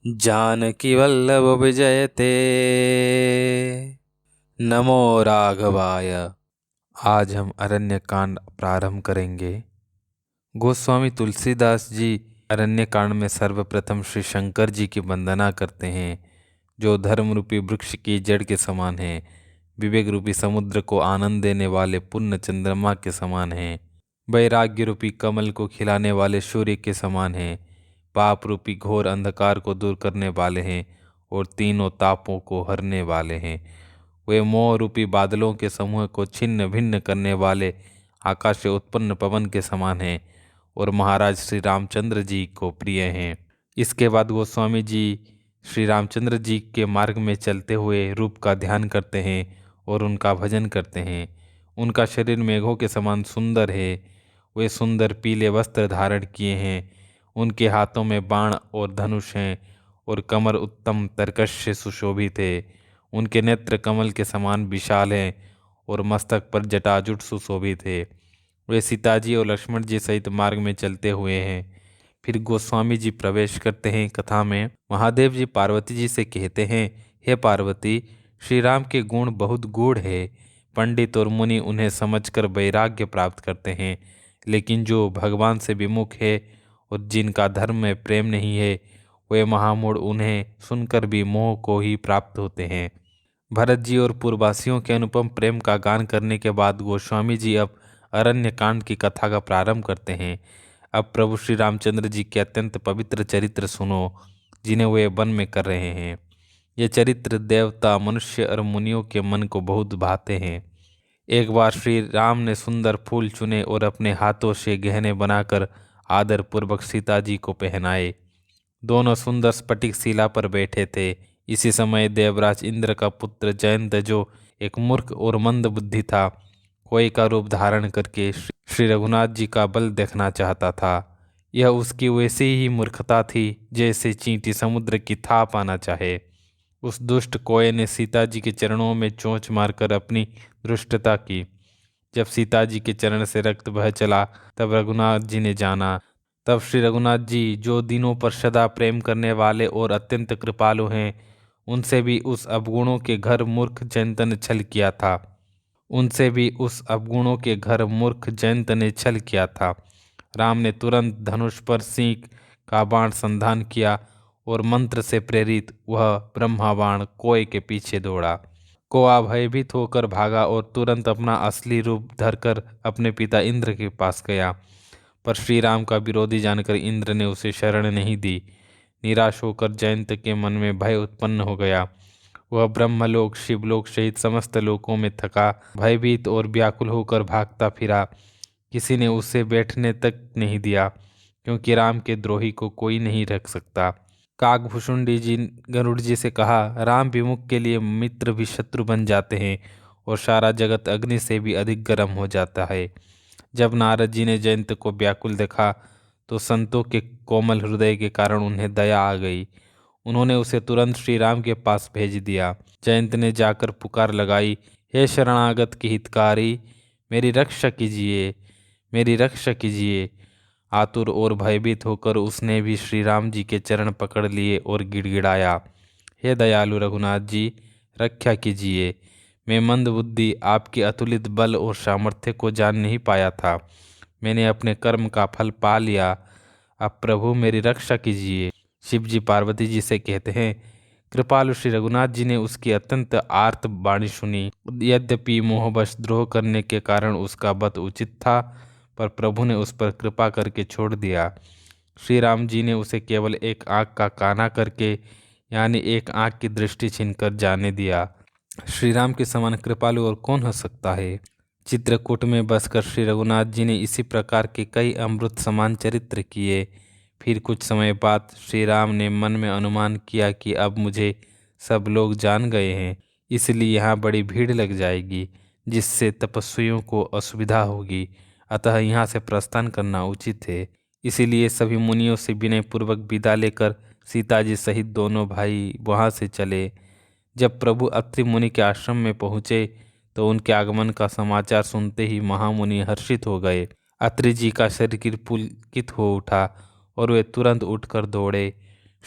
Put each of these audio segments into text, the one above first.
जानकी वल्लभ विजयते। नमो राघवाय। आज हम अरण्य कांड प्रारंभ करेंगे। गोस्वामी तुलसीदास जी अरण्य कांड में सर्वप्रथम श्री शंकर जी की वंदना करते हैं, जो धर्म रूपी वृक्ष की जड़ के समान हैं, विवेक रूपी समुद्र को आनंद देने वाले पूर्ण चंद्रमा के समान हैं, वैराग्य रूपी कमल को खिलाने वाले सूर्य के समान हैं, पाप रूपी घोर अंधकार को दूर करने वाले हैं और तीनों तापों को हरने वाले हैं। वे मोह रूपी बादलों के समूह को छिन्न भिन्न करने वाले आकाश से उत्पन्न पवन के समान हैं और महाराज श्री रामचंद्र जी को प्रिय हैं। इसके बाद गोस्वामी जी श्री रामचंद्र जी के मार्ग में चलते हुए रूप का ध्यान करते हैं और उनका भजन करते हैं। उनका शरीर मेघों के समान सुंदर है। वे सुंदर पीले वस्त्र धारण किए हैं। उनके हाथों में बाण और धनुष हैं और कमर उत्तम तरकश से सुशोभित है। उनके नेत्र कमल के समान विशाल हैं और मस्तक पर जटाजूट सुशोभित है। वे सीता जी और लक्ष्मण जी सहित मार्ग में चलते हुए हैं। फिर गोस्वामी जी प्रवेश करते हैं कथा में। महादेव जी पार्वती जी से कहते हैं, हे पार्वती, श्री राम के गुण बहुत गूढ़ है। पंडित और मुनि उन्हें समझकर वैराग्य प्राप्त करते हैं, लेकिन जो भगवान से विमुख है और जिनका धर्म में प्रेम नहीं है, वे महामूढ़ उन्हें सुनकर भी मोह को ही प्राप्त होते हैं। भरत जी और पूर्ववासियों के अनुपम प्रेम का गान करने के बाद गोस्वामी जी अब अरण्य कांड की कथा का प्रारंभ करते हैं। अब प्रभु श्री रामचंद्र जी के अत्यंत पवित्र चरित्र सुनो, जिन्हें वे वन में कर रहे हैं। ये चरित्र देवता, मनुष्य और मुनियों के मन को बहुत भाते हैं। एक बार श्री राम ने सुंदर फूल चुने और अपने हाथों से गहने बनाकर आदर पूर्वक सीता जी को पहनाए। दोनों सुंदर स्फटिक शिला पर बैठे थे। इसी समय देवराज इंद्र का पुत्र जयंत, जो एक मूर्ख और मंद बुद्धि था, कोई का रूप धारण करके श्री रघुनाथ जी का बल देखना चाहता था। यह उसकी वैसी ही मूर्खता थी जैसे चींटी समुद्र की थाप आना चाहे। उस दुष्ट कोये ने सीता जी के चरणों में चोंच मारकर अपनी दुष्टता की। जब सीता जी के चरण से रक्त बह चला, तब रघुनाथ जी ने जाना। तब श्री रघुनाथ जी, जो दिनों पर सदा प्रेम करने वाले और अत्यंत कृपालु हैं, उनसे भी उस अवगुणों के घर मूर्ख जयंत ने छल किया था। राम ने तुरंत धनुष पर सींग का बाण संधान किया और मंत्र से प्रेरित वह ब्रह्मा बाण कोय के पीछे दौड़ा। कोआ भयभीत होकर भागा और तुरंत अपना असली रूप धरकर अपने पिता इंद्र के पास गया। पर श्री राम का विरोधी जानकर इंद्र ने उसे शरण नहीं दी। निराश होकर जयंत के मन में भय उत्पन्न हो गया। वह ब्रह्मलोक, शिवलोक सहित समस्त लोकों में थका, भयभीत और व्याकुल होकर भागता फिरा। किसी ने उसे बैठने तक नहीं दिया, क्योंकि राम के द्रोही को कोई नहीं रख सकता। काकभूषुंडी जी गरुड़ जी से कहा, राम विमुख के लिए मित्र भी शत्रु बन जाते हैं और सारा जगत अग्नि से भी अधिक गर्म हो जाता है। जब नारद जी ने जयंत को व्याकुल देखा, तो संतों के कोमल हृदय के कारण उन्हें दया आ गई। उन्होंने उसे तुरंत श्री राम के पास भेज दिया। जयंत ने जाकर पुकार लगाई, हे शरणागत के हितकारी, मेरी रक्षा कीजिए, मेरी रक्षा कीजिए। आतुर और भयभीत होकर उसने भी श्री राम जी के चरण पकड़ लिए और गिड़गिड़ाया, हे दयालु रघुनाथ जी, रक्षा कीजिए। मैं मंद बुद्धि आपके अतुलित बल और सामर्थ्य को जान नहीं पाया था। मैंने अपने कर्म का फल पा लिया। अब प्रभु मेरी रक्षा कीजिए। शिव जी पार्वती जी से कहते हैं, कृपालु श्री रघुनाथ जी ने उसकी अत्यंत आर्त वाणी सुनी। यद्यपि मोहवश द्रोह करने के कारण उसका वध उचित था, पर प्रभु ने उस पर कृपा करके छोड़ दिया। श्री राम जी ने उसे केवल एक आंख का काना करके, यानी एक आंख की दृष्टि छीनकर जाने दिया। श्री राम के समान कृपालु और कौन हो सकता है। चित्रकूट में बसकर श्री रघुनाथ जी ने इसी प्रकार के कई अमृत समान चरित्र किए। फिर कुछ समय बाद श्री राम ने मन में अनुमान किया कि अब मुझे सब लोग जान गए हैं, इसलिए यहाँ बड़ी भीड़ लग जाएगी, जिससे तपस्वियों को असुविधा होगी। अतः यहाँ से प्रस्थान करना उचित है। इसीलिए सभी मुनियों से विनय पूर्वक विदा लेकर सीता जी सहित दोनों भाई वहाँ से चले। जब प्रभु अत्रि मुनि के आश्रम में पहुँचे, तो उनके आगमन का समाचार सुनते ही महामुनि हर्षित हो गए। अत्रि जी का शरीर पुलकित हो उठा और वे तुरंत उठकर दौड़े।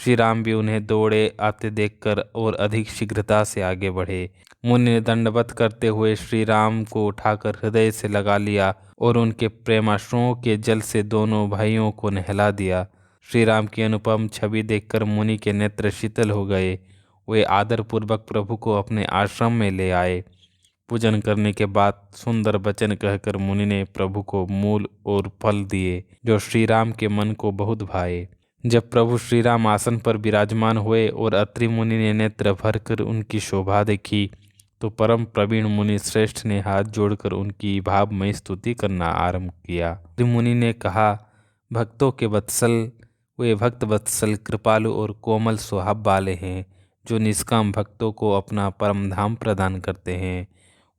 श्री राम भी उन्हें दौड़े आते देखकर और अधिक शीघ्रता से आगे बढ़े। मुनि ने दंडवत करते हुए श्री राम को उठाकर हृदय से लगा लिया और उनके प्रेमाश्रुओं के जल से दोनों भाइयों को नहला दिया। श्री राम की अनुपम छवि देखकर मुनि के नेत्र शीतल हो गए। वे आदरपूर्वक प्रभु को अपने आश्रम में ले आए। पूजन करने के बाद सुंदर वचन कहकर मुनि ने प्रभु को मूल और फल दिए, जो श्री राम के मन को बहुत भाए। जब प्रभु श्री राम आसन पर विराजमान हुए और अत्रि मुनि ने नेत्र भरकर उनकी शोभा देखी, तो परम प्रवीण मुनि श्रेष्ठ ने हाथ जोड़कर उनकी भावमयी स्तुति करना आरंभ किया। अत्रि मुनि ने कहा, भक्तों के वत्सल, वे भक्त वत्सल कृपालु और कोमल स्वभाव वाले हैं, जो निष्काम भक्तों को अपना परम धाम प्रदान करते हैं।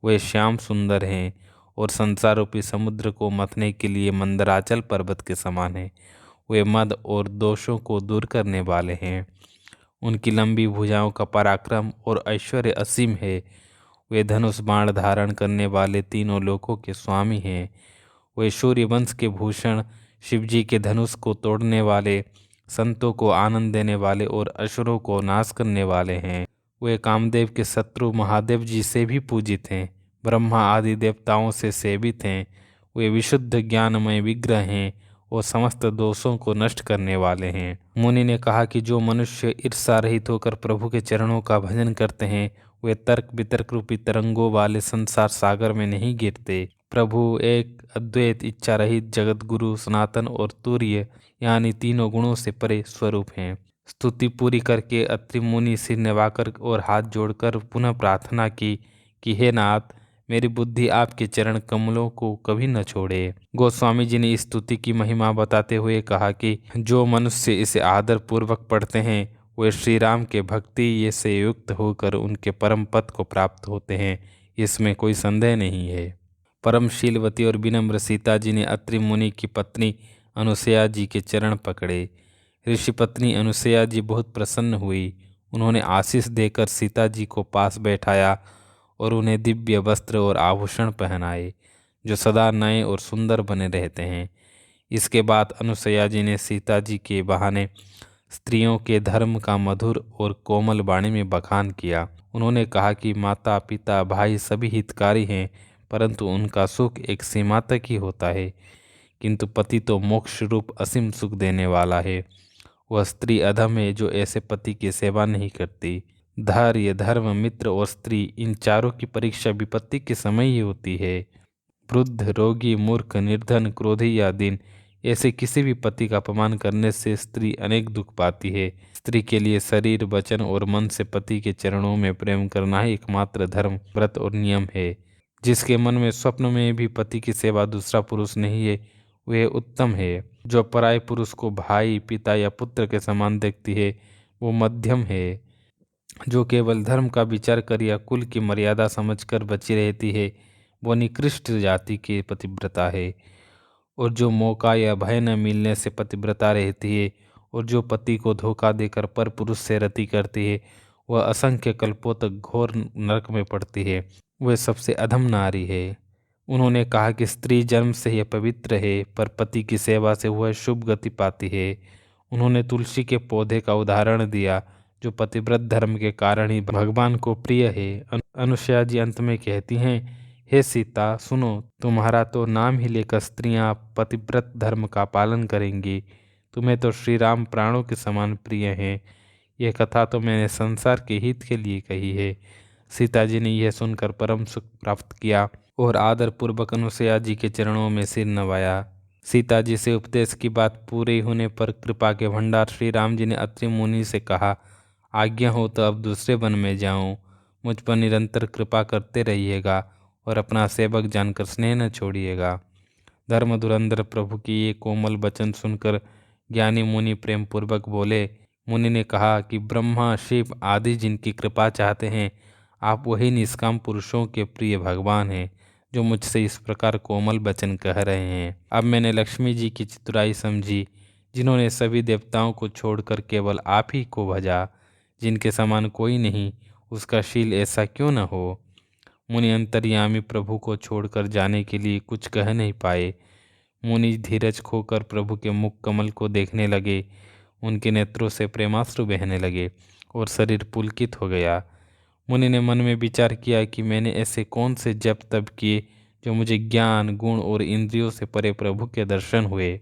वे श्याम सुंदर हैं और संसार रूपी समुद्र को मथने के लिए मंदराचल पर्वत के समान हैं। वे मद और दोषों को दूर करने वाले हैं। उनकी लंबी भुजाओं का पराक्रम और ऐश्वर्य असीम है। वे धनुष बाण धारण करने वाले तीनों लोकों के स्वामी हैं। वे सूर्य वंश के भूषण, शिवजी के धनुष को तोड़ने वाले, संतों को आनंद देने वाले और असुरों को नाश करने वाले हैं। वे कामदेव के शत्रु महादेव जी से भी पूजित हैं, ब्रह्मा आदि देवताओं से सेवित हैं। वे विशुद्ध ज्ञानमय विग्रह हैं और समस्त दोषों को नष्ट करने वाले हैं। मुनि ने कहा कि जो मनुष्य ईर्षा रहित होकर प्रभु के चरणों का भजन करते हैं, वे तर्क वितर्क रूपी तरंगों वाले संसार सागर में नहीं गिरते। प्रभु एक अद्वैत इच्छा रहित जगत गुरु सनातन और तुर्य यानी तीनों गुणों से परे स्वरूप हैं। स्तुति पूरी करके अत्रि मुनि सिर नवाकर और हाथ जोड़कर पुनः प्रार्थना की कि हे नाथ, मेरी बुद्धि आपके चरण कमलों को कभी न छोड़े। गोस्वामी जी ने इस स्तुति की महिमा बताते हुए कहा कि जो मनुष्य इसे आदर पूर्वक पढ़ते हैं, वे श्री राम के भक्ति ये से युक्त होकर उनके परम पद को प्राप्त होते हैं। इसमें कोई संदेह नहीं है। परम शीलवती और विनम्र सीता जी ने अत्रि मुनि की पत्नी अनुसुया जी के चरण पकड़े। ऋषि पत्नी अनुसुया जी बहुत प्रसन्न हुई। उन्होंने आशीष देकर सीता जी को पास बैठाया और उन्हें दिव्य वस्त्र और आभूषण पहनाए, जो सदा नए और सुंदर बने रहते हैं। इसके बाद अनुसुया जी ने सीता जी के बहाने स्त्रियों के धर्म का मधुर और कोमल वाणी में बखान किया। उन्होंने कहा कि माता पिता भाई सभी हितकारी हैं, परंतु उनका सुख एक सीमा तक ही होता है, किंतु पति तो मोक्ष रूप असीम सुख देने वाला है। वह स्त्री अधम है जो ऐसे पति की सेवा नहीं करती। धैर्य, धर्म, मित्र और स्त्री, इन चारों की परीक्षा विपत्ति के समय ही होती है। वृद्ध, रोगी, मूर्ख, निर्धन, क्रोधी या दीन, ऐसे किसी भी पति का अपमान करने से स्त्री अनेक दुख पाती है। स्त्री के लिए शरीर, वचन और मन से पति के चरणों में प्रेम करना ही एकमात्र धर्म, व्रत और नियम है। जिसके मन में स्वप्न में भी पति की सेवा दूसरा पुरुष नहीं है, वह उत्तम है। जो पराये पुरुष को भाई, पिता या पुत्र के समान देखती है, वो मध्यम है। जो केवल धर्म का विचार कर या कुल की मर्यादा समझकर बची रहती है, वो निकृष्ट जाति की पतिव्रता है। और जो मौका या भय न मिलने से पतिव्रता रहती है और जो पति को धोखा देकर पर पुरुष से रति करती है, वह असंख्य कल्पों तक घोर नरक में पड़ती है। वह सबसे अधम नारी है। उन्होंने कहा कि स्त्री जन्म से ही पवित्र है, पर पति की सेवा से वह शुभ गति पाती है। उन्होंने तुलसी के पौधे का उदाहरण दिया, जो पतिव्रत धर्म के कारण ही भगवान को प्रिय है। अनुसुया जी अंत में कहती हैं, हे सीता सुनो, तुम्हारा तो नाम ही लेकर स्त्रियां पतिव्रत धर्म का पालन करेंगी। तुम्हें तो श्री राम प्राणों के समान प्रिय हैं। यह कथा तो मैंने संसार के हित के लिए कही है। सीता जी ने यह सुनकर परम सुख प्राप्त किया और आदर पूर्वक अनुसुया जी के चरणों में सिर नवाया। सीता जी से उपदेश की बात पूरी होने पर कृपा के भंडार श्री राम जी ने अत्रि मुनि से कहा, आज्ञा हो तो अब दूसरे वन में जाऊं। मुझ पर निरंतर कृपा करते रहिएगा और अपना सेवक जानकर स्नेह न छोड़िएगा। धर्म धुरंधर प्रभु की ये कोमल वचन सुनकर ज्ञानी मुनि प्रेम पूर्वक बोले। मुनि ने कहा कि ब्रह्मा, शिव आदि जिनकी कृपा चाहते हैं, आप वही निष्काम पुरुषों के प्रिय भगवान हैं, जो मुझसे इस प्रकार कोमल वचन कह रहे हैं। अब मैंने लक्ष्मी जी की चतुराई समझी, जिन्होंने सभी देवताओं को छोड़कर केवल आप ही को भजा। जिनके समान कोई नहीं, उसका शील ऐसा क्यों न हो। मुनि अंतर्यामी प्रभु को छोड़कर जाने के लिए कुछ कह नहीं पाए। मुनि धीरज खोकर प्रभु के मुख कमल को देखने लगे। उनके नेत्रों से प्रेमाश्रु बहने लगे और शरीर पुलकित हो गया। मुनि ने मन में विचार किया कि मैंने ऐसे कौन से जप तप किए जो मुझे ज्ञान गुण और इंद्रियों से परे प्रभु के दर्शन हुए।